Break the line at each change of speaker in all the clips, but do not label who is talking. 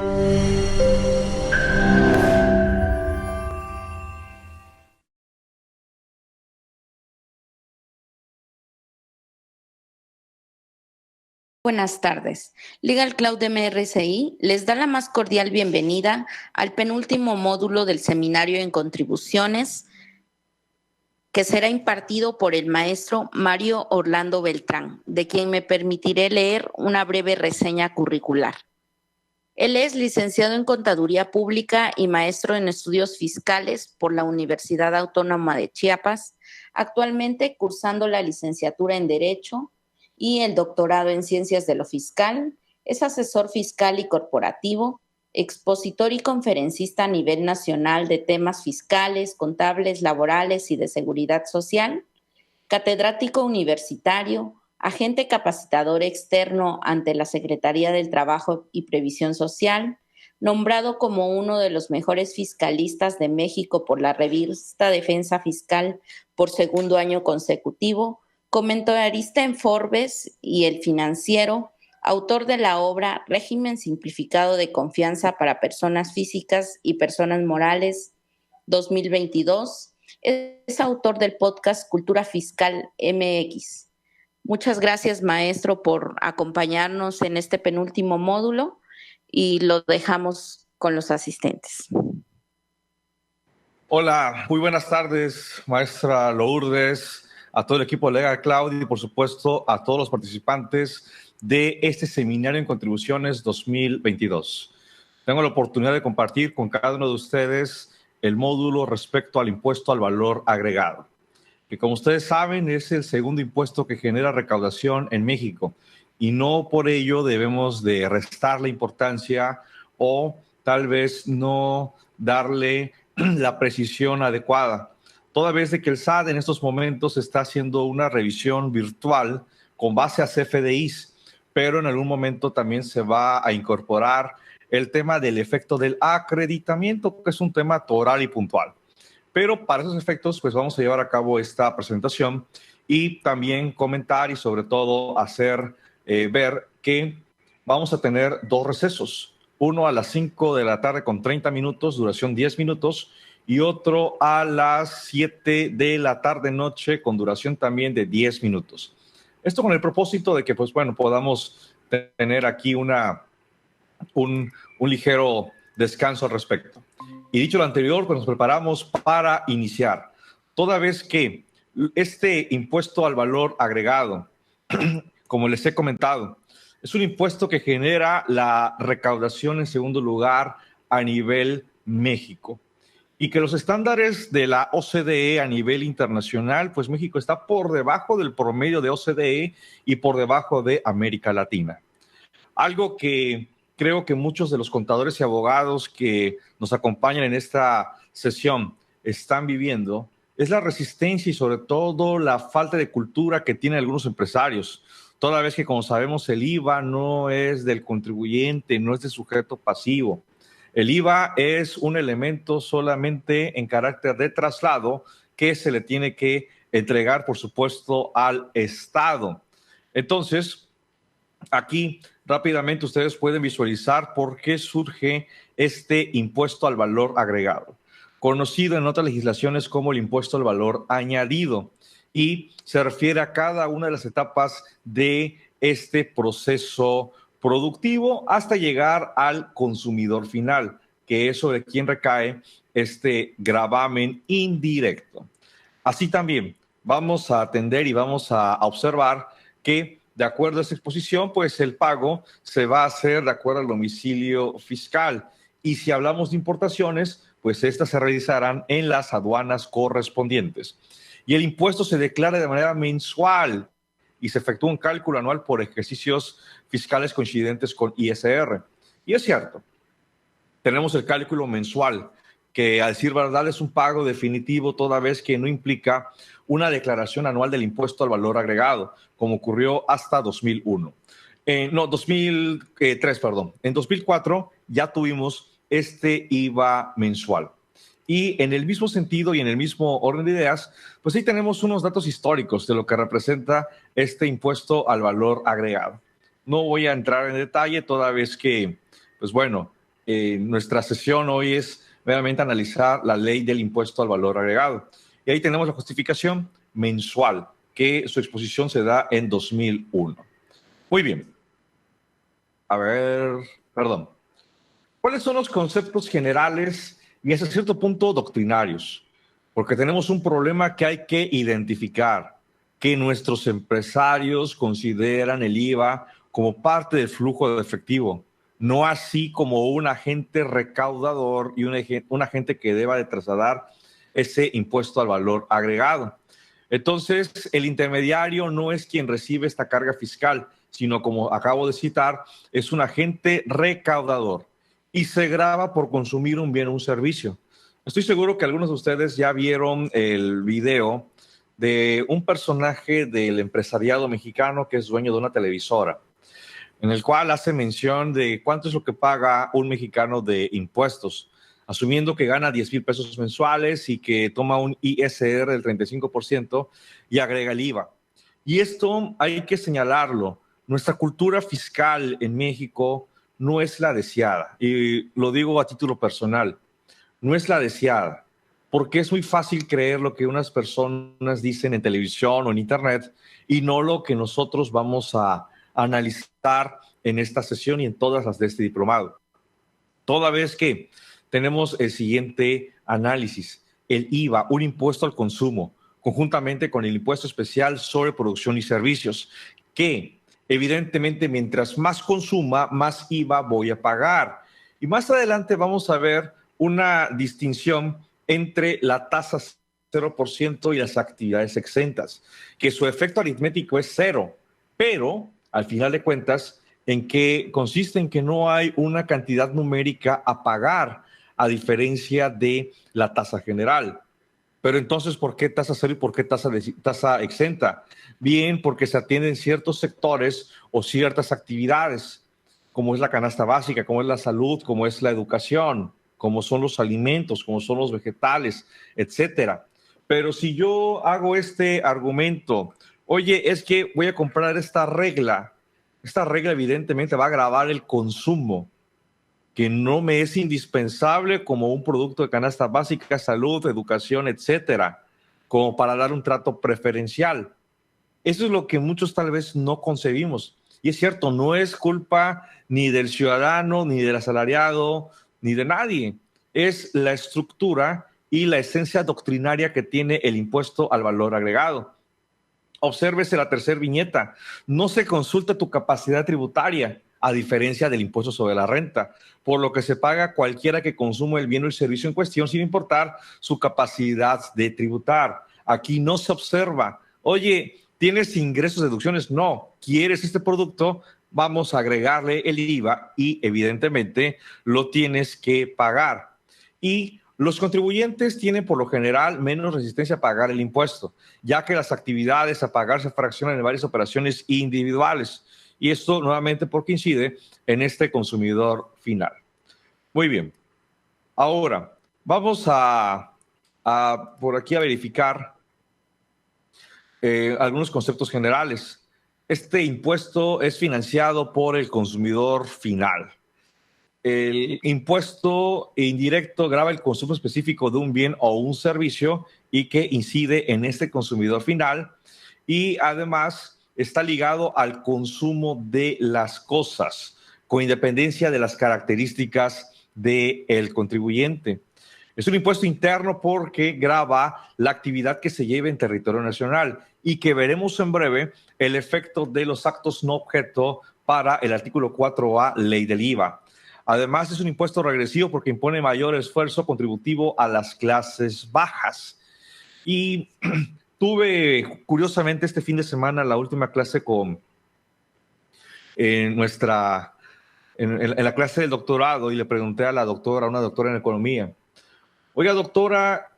Buenas tardes. Legal Cloud MRCI les da la más cordial bienvenida al penúltimo módulo del seminario en contribuciones que será impartido por el maestro Mario Orlando Beltrán, de quien me permitiré leer una breve reseña curricular. Él es licenciado en Contaduría Pública y maestro en Estudios Fiscales por la Universidad Autónoma de Chiapas, actualmente cursando la licenciatura en Derecho y el doctorado en Ciencias de lo Fiscal. Es asesor fiscal y corporativo, expositor y conferencista a nivel nacional de temas fiscales, contables, laborales y de seguridad social, catedrático universitario, agente capacitador externo ante la Secretaría del Trabajo y Previsión Social, nombrado como uno de los mejores fiscalistas de México por la revista Defensa Fiscal por segundo año consecutivo, comentarista en Forbes y El Financiero, autor de la obra Régimen Simplificado de Confianza para Personas Físicas y Personas Morales 2022. Es autor del podcast Cultura Fiscal MX. Muchas gracias, maestro, por acompañarnos en este penúltimo módulo y lo dejamos con los asistentes.
Hola, muy buenas tardes, maestra Lourdes, a todo el equipo de Legal Cloud y, por supuesto, a todos los participantes de este seminario en contribuciones 2022. Tengo la oportunidad de compartir con cada uno de ustedes el módulo respecto al impuesto al valor agregado, que, como ustedes saben, es el segundo impuesto que genera recaudación en México y no por ello debemos de restarle importancia o tal vez no darle la precisión adecuada, toda vez de que el SAT en estos momentos está haciendo una revisión virtual con base a CFDIs, pero en algún momento también se va a incorporar el tema del efecto del acreditamiento, que es un tema toral y puntual. Pero para esos efectos, pues vamos a llevar a cabo esta presentación y también comentar y sobre todo hacer ver que vamos a tener dos recesos. Uno a las 5 de la tarde con 30 minutos, duración 10 minutos, y otro a las 7 de la tarde-noche con duración también de 10 minutos. Esto con el propósito de que, pues bueno, podamos tener aquí un ligero descanso al respecto. Y dicho lo anterior, pues nos preparamos para iniciar. Toda vez que este impuesto al valor agregado, como les he comentado, es un impuesto que genera la recaudación en segundo lugar a nivel México. Y que los estándares de la OCDE a nivel internacional, pues México está por debajo del promedio de OCDE y por debajo de América Latina. Algo que creo que muchos de los contadores y abogados que nos acompañan en esta sesión están viviendo es la resistencia y sobre todo la falta de cultura que tienen algunos empresarios. Toda vez que, como sabemos, el IVA no es del contribuyente, no es del sujeto pasivo. El IVA es un elemento solamente en carácter de traslado que se le tiene que entregar, por supuesto, al Estado. Entonces, aquí rápidamente ustedes pueden visualizar por qué surge este impuesto al valor agregado, conocido en otras legislaciones como el impuesto al valor añadido, y se refiere a cada una de las etapas de este proceso productivo hasta llegar al consumidor final, que es sobre quien recae este gravamen indirecto. Así también vamos a atender y vamos a observar que, de acuerdo a esta exposición, pues el pago se va a hacer de acuerdo al domicilio fiscal. Y si hablamos de importaciones, pues estas se realizarán en las aduanas correspondientes. Y el impuesto se declara de manera mensual y se efectúa un cálculo anual por ejercicios fiscales coincidentes con ISR. Y es cierto, tenemos el cálculo mensual, que a decir verdad es un pago definitivo toda vez que no implica una declaración anual del impuesto al valor agregado, como ocurrió hasta 2001. 2003, perdón. En 2004 ya tuvimos este IVA mensual. Y en el mismo sentido y en el mismo orden de ideas, pues ahí tenemos unos datos históricos de lo que representa este impuesto al valor agregado. No voy a entrar en detalle toda vez que, pues bueno, nuestra sesión hoy es meramente analizar la ley del impuesto al valor agregado. Y ahí tenemos la justificación mensual, que su exposición se da en 2001. Muy bien. A ver, perdón. ¿Cuáles son los conceptos generales y hasta cierto punto doctrinarios? Porque tenemos un problema que hay que identificar, que nuestros empresarios consideran el IVA como parte del flujo de efectivo, no así como un agente recaudador y un agente que deba de trasladar ese impuesto al valor agregado. Entonces, el intermediario no es quien recibe esta carga fiscal, sino, como acabo de citar, es un agente recaudador y se grava por consumir un bien o un servicio. Estoy seguro que algunos de ustedes ya vieron el video de un personaje del empresariado mexicano que es dueño de una televisora, en el cual hace mención de cuánto es lo que paga un mexicano de impuestos, asumiendo que gana 10,000 pesos mensuales y que toma un ISR del 35% y agrega el IVA. Y esto hay que señalarlo. Nuestra cultura fiscal en México no es la deseada, y lo digo a título personal, no es la deseada, porque es muy fácil creer lo que unas personas dicen en televisión o en internet y no lo que nosotros vamos a analizar en esta sesión y en todas las de este diplomado. Toda vez que tenemos el siguiente análisis: el IVA, un impuesto al consumo, conjuntamente con el impuesto especial sobre producción y servicios, que evidentemente mientras más consuma, más IVA voy a pagar. Y más adelante vamos a ver una distinción entre la tasa 0% y las actividades exentas, que su efecto aritmético es cero, pero al final de cuentas, en que consiste en que no hay una cantidad numérica a pagar, a diferencia de la tasa general. Pero entonces, ¿por qué tasa cero y por qué tasa exenta? Bien, porque se atienden ciertos sectores o ciertas actividades, como es la canasta básica, como es la salud, como es la educación, como son los alimentos, como son los vegetales, etcétera. Pero si yo hago este argumento, oye, es que voy a comprar esta regla evidentemente va a agravar el consumo, que no me es indispensable como un producto de canasta básica, salud, educación, etcétera, como para dar un trato preferencial. Eso es lo que muchos tal vez no concebimos. Y es cierto, no es culpa ni del ciudadano, ni del asalariado, ni de nadie. Es la estructura y la esencia doctrinaria que tiene el impuesto al valor agregado. Obsérvese la tercera viñeta. No se consulta tu capacidad tributaria, a diferencia del impuesto sobre la renta, por lo que se paga cualquiera que consuma el bien o el servicio en cuestión sin importar su capacidad de tributar. Aquí no se observa, oye, ¿tienes ingresos, deducciones? No. ¿Quieres este producto? Vamos a agregarle el IVA y evidentemente lo tienes que pagar. Y los contribuyentes tienen por lo general menos resistencia a pagar el impuesto, ya que las actividades a pagar se fraccionan en varias operaciones individuales. Y esto nuevamente porque incide en este consumidor final. Muy bien. Ahora, vamos por aquí a verificar algunos conceptos generales. Este impuesto es financiado por el consumidor final. El impuesto indirecto grava el consumo específico de un bien o un servicio y que incide en este consumidor final, y además está ligado al consumo de las cosas, con independencia de las características del contribuyente. Es un impuesto interno porque grava la actividad que se lleve en territorio nacional y que veremos en breve el efecto de los actos no objeto para el artículo 4A, ley del IVA. Además, es un impuesto regresivo porque impone mayor esfuerzo contributivo a las clases bajas. Y tuve, curiosamente, este fin de semana la última clase en la clase del doctorado, y le pregunté a una doctora en economía, oiga, doctora,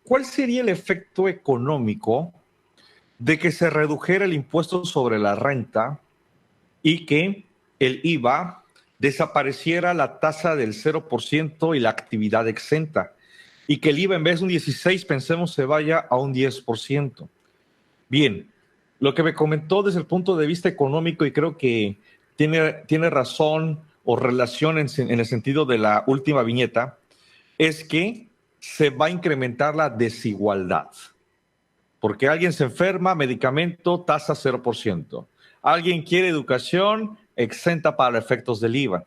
¿cuál sería el efecto económico de que se redujera el impuesto sobre la renta y que el IVA desapareciera la tasa del 0% y la actividad exenta, y que el IVA en vez de un 16, pensemos, se vaya a un 10%? Bien, lo que me comentó desde el punto de vista económico, y creo que tiene razón o relación en el sentido de la última viñeta es que se va a incrementar la desigualdad. Porque alguien se enferma, medicamento, tasa 0%. Alguien quiere educación, exenta para efectos del IVA.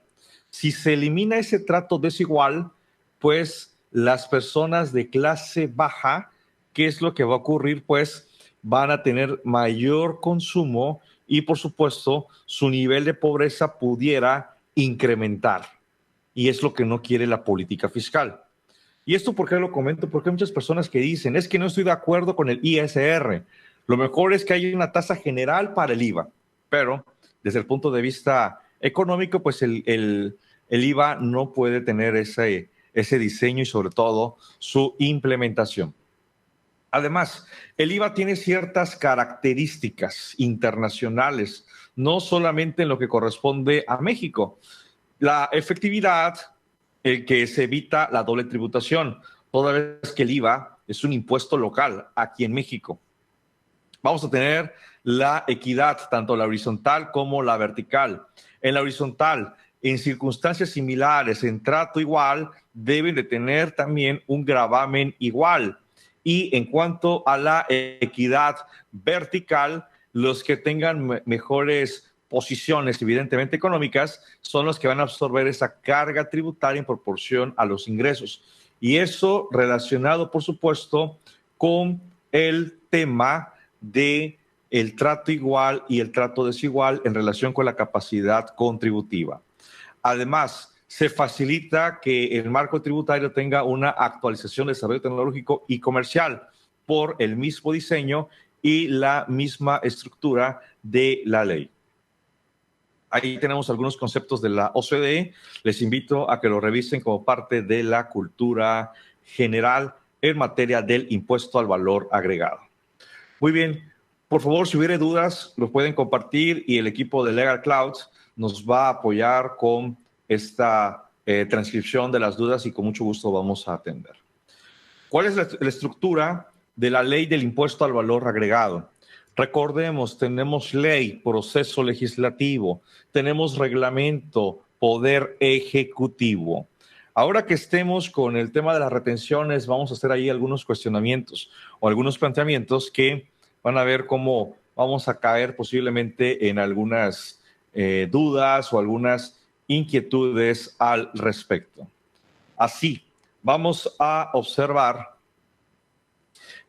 Si se elimina ese trato desigual, pues las personas de clase baja, ¿qué es lo que va a ocurrir? Pues van a tener mayor consumo y, por supuesto, su nivel de pobreza pudiera incrementar. Y es lo que no quiere la política fiscal. ¿Y esto por qué lo comento? Porque hay muchas personas que dicen, es que no estoy de acuerdo con el ISR. Lo mejor es que haya una tasa general para el IVA. Pero desde el punto de vista económico, pues el IVA no puede tener ese diseño y sobre todo su implementación. Además, el IVA tiene ciertas características internacionales, no solamente en lo que corresponde a México. La efectividad, que se evita la doble tributación, toda vez que el IVA es un impuesto local aquí en México. Vamos a tener la equidad, tanto la horizontal como la vertical. En la horizontal, en circunstancias similares, en trato igual, deben de tener también un gravamen igual. Y en cuanto a la equidad vertical, los que tengan mejores posiciones, evidentemente económicas, son los que van a absorber esa carga tributaria en proporción a los ingresos. Y eso relacionado, por supuesto, con el tema de el trato igual y el trato desigual en relación con la capacidad contributiva. Además, se facilita que el marco tributario tenga una actualización de desarrollo tecnológico y comercial por el mismo diseño y la misma estructura de la ley. Ahí tenemos algunos conceptos de la OCDE. Les invito a que lo revisen como parte de la cultura general en materia del impuesto al valor agregado. Muy bien, por favor, si hubiera dudas, lo pueden compartir y el equipo de Legal Cloud nos va a apoyar con esta transcripción de las dudas y con mucho gusto vamos a atender. ¿Cuál es la estructura de la ley del impuesto al valor agregado? Recordemos, tenemos ley, proceso legislativo, tenemos reglamento, poder ejecutivo. Ahora que estemos con el tema de las retenciones, vamos a hacer ahí algunos cuestionamientos o algunos planteamientos que van a ver cómo vamos a caer posiblemente en algunas dudas o algunas inquietudes al respecto. Así, vamos a observar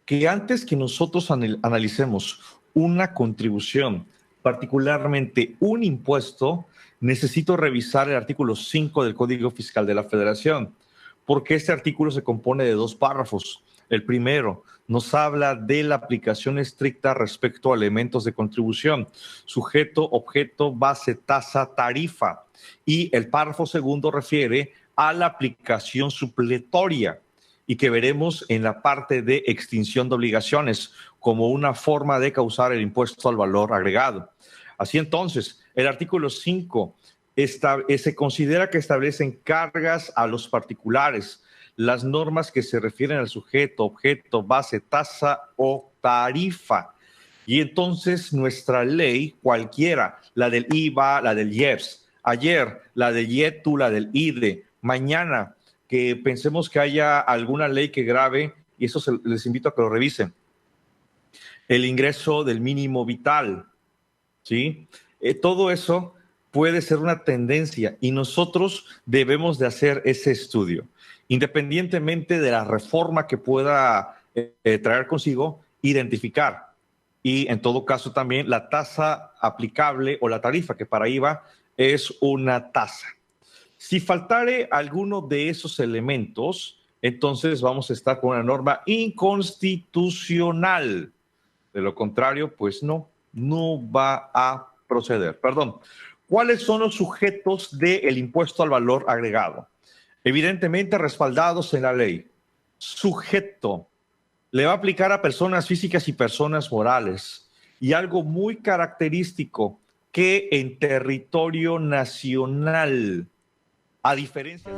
que antes que nosotros analicemos una contribución, particularmente un impuesto, necesito revisar el artículo 5 del Código Fiscal de la Federación, porque este artículo se compone de 2 párrafos. El primero nos habla de la aplicación estricta respecto a elementos de contribución, sujeto, objeto, base, tasa, tarifa. Y el párrafo segundo refiere a la aplicación supletoria y que veremos en la parte de extinción de obligaciones como una forma de causar el impuesto al valor agregado. Así entonces, el artículo 5 se considera que establecen cargas a los particulares, las normas que se refieren al sujeto, objeto, base, tasa o tarifa. Y entonces nuestra ley, cualquiera, la del IVA, la del IEPS, ayer la del IETU, la del IDE, mañana que pensemos que haya alguna ley que grave, y eso les invito a que lo revisen, el ingreso del mínimo vital, ¿sí? Todo eso puede ser una tendencia y nosotros debemos de hacer ese estudio, independientemente de la reforma que pueda traer consigo, identificar y en todo caso también la tasa aplicable o la tarifa, que para IVA es una tasa. Si faltare alguno de esos elementos, entonces vamos a estar con una norma inconstitucional. De lo contrario, pues no va a proceder. Perdón. ¿Cuáles son los sujetos del impuesto al valor agregado? Evidentemente respaldados en la ley. Sujeto le va a aplicar a personas físicas y personas morales. Y algo muy característico, que en territorio nacional, a diferencia